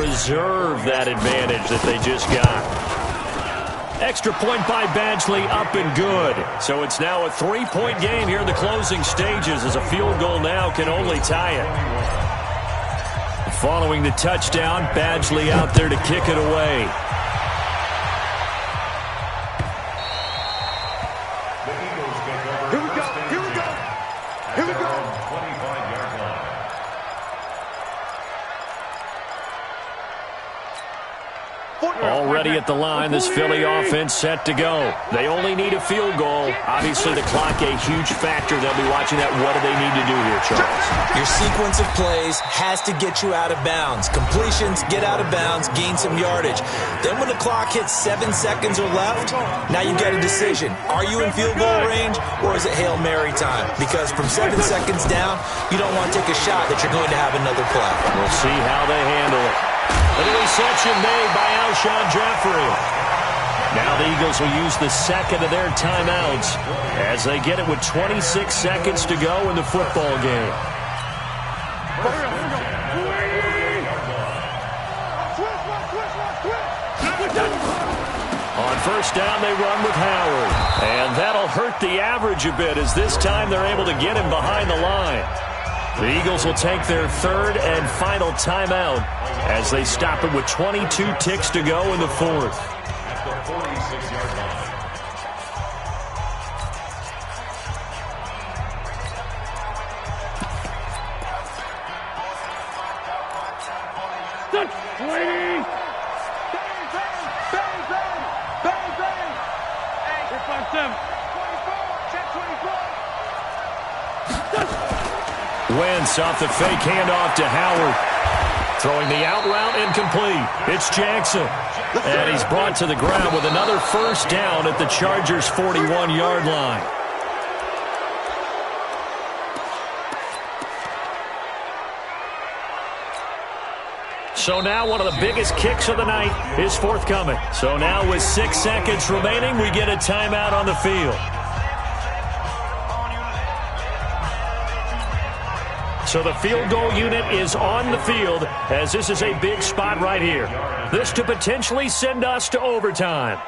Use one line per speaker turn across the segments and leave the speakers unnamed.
preserve that advantage that they just got. Extra point by Badgley, up and good. So it's now a 3-point game here in the closing stages, as a field goal now can only tie it. Following the touchdown, Badgley out there to kick it away.
Here we go. Here we go. Here we go.
25-yard line.
Already at the line, this Philly offense set to go. They only need a field goal. Obviously, the clock a huge factor. They'll be watching that. What do they need to do here, Charles?
Your sequence of plays has to get you out of bounds. Completions, get out of bounds, gain some yardage. Then when the clock hits 7 seconds or left, now you get a decision. Are you in field goal range, or is it Hail Mary time? Because from 7 seconds down, you don't want to take a shot that you're going to have another play.
We'll see how they handle it. Little reception made by Alshon Jeffrey. Now the Eagles will use the second of their timeouts as they get it with 26 seconds to go in the football game. On first down, they run with Howard. And that'll hurt the average a bit, as this time they're able to get him behind the line. The Eagles will take their third and final timeout as they stop it with 22 ticks to go in the fourth.
At the 46-yard line.
Wentz off the fake handoff to Howard. Throwing the out route incomplete. It's Jackson. And he's brought to the ground with another first down at the Chargers' 41-yard line. So now one of the biggest kicks of the night is forthcoming. So now with 6 seconds remaining, we get a timeout on the field. So the field goal unit is on the field, as this is a big spot right here. This to potentially send us to overtime.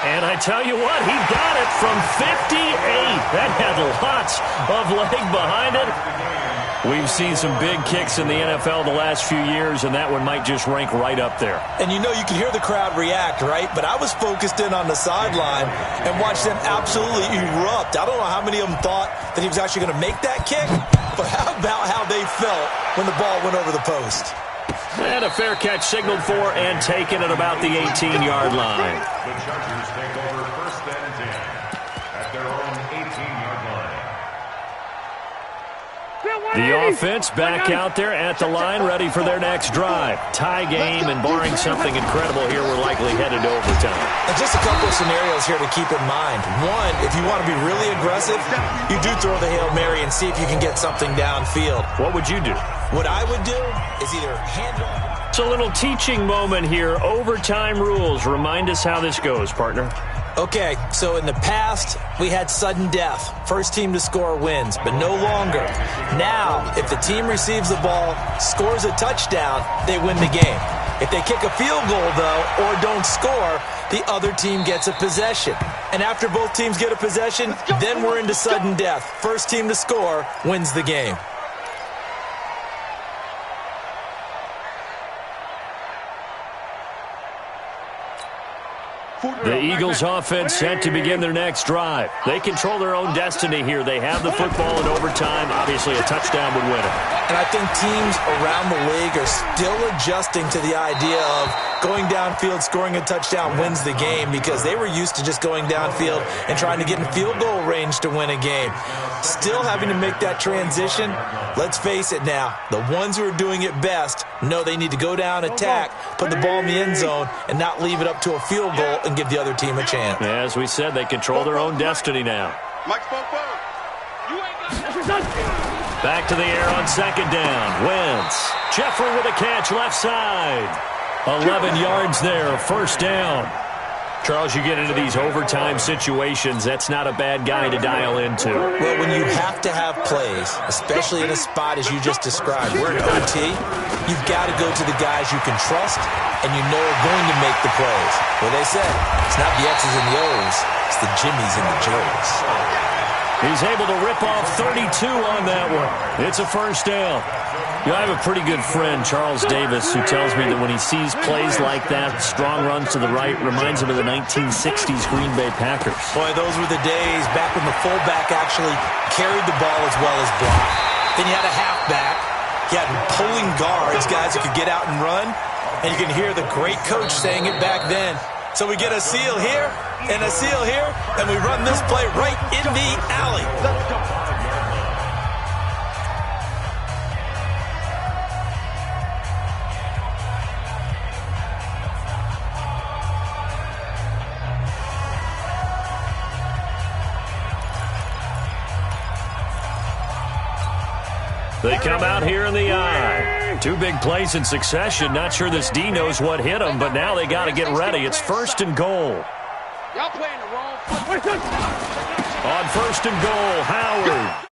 And I tell you what, he got it from 58. That had lots of leg behind it. We've seen some big kicks in the NFL the last few years, and that one might just rank right up there.
And you know, you can hear the crowd react, right? But I was focused in on the sideline and watched them absolutely erupt. I don't know how many of them thought that he was actually going to make that kick, but how about how they felt when the ball went over the post?
And a fair catch signaled for and taken at about the 18-yard line.
The Chargers take over first and 10 at their own 18-yard line.
The offense back out there at the line, ready for their next drive. Tie game, and barring something incredible here, we're likely headed to overtime.
And just a couple of scenarios here to keep in mind. One, if you want to be really aggressive, you do throw the Hail Mary and see if you can get something downfield.
What would you do?
What I would do is either hand off.
It's a little teaching moment here. Overtime rules. Remind us how this goes, partner.
Okay, so in the past, we had sudden death. First team to score wins, but no longer. Now, if the team receives the ball, scores a touchdown, they win the game. If they kick a field goal, though, or don't score, the other team gets a possession. And after both teams get a possession, then we're into sudden death. First team to score wins the game.
The Eagles offense set to begin their next drive. They control their own destiny here. They have the football in overtime. Obviously, a touchdown would win it.
And I think teams around the league are still adjusting to the idea of going downfield, scoring a touchdown wins the game, because they were used to just going downfield and trying to get in field goal range to win a game. Still having to make that transition. Let's face it now, the ones who are doing it best know they need to go down, attack, put the ball in the end zone, and not leave it up to a field goal and give the other team a chance.
As we said, they control their own destiny now. Back to the air on second down. Wentz. Jeffrey with a catch left side. 11 yards there, first down. Charles, you get into these overtime situations, that's not a bad guy to dial into.
Well, when you have to have plays, especially in a spot as you just described, we're in OT, you've got to go to the guys you can trust and you know are going to make the plays. Well, they say it's not the X's and the O's, it's the Jimmies and the Joes.
He's able to rip off 32 on that one. It's a first down. You know, I have a pretty good friend, Charles Davis, who tells me that when he sees plays like that, strong runs to the right, reminds him of the 1960s Green Bay Packers.
Boy, those were the days back when the fullback actually carried the ball as well as blocked. Then you had a halfback. You had pulling guards, guys who could get out and run. And you can hear the great coach saying it back then. So we get a seal here and a seal here, and we run this play right in the alley.
Let's go.
They come out here in the eye. Two big plays in succession. Not sure this D knows what hit him, but now they got to get ready. It's first and goal.
Y'all playing the wrong foot.
On first and goal, Howard.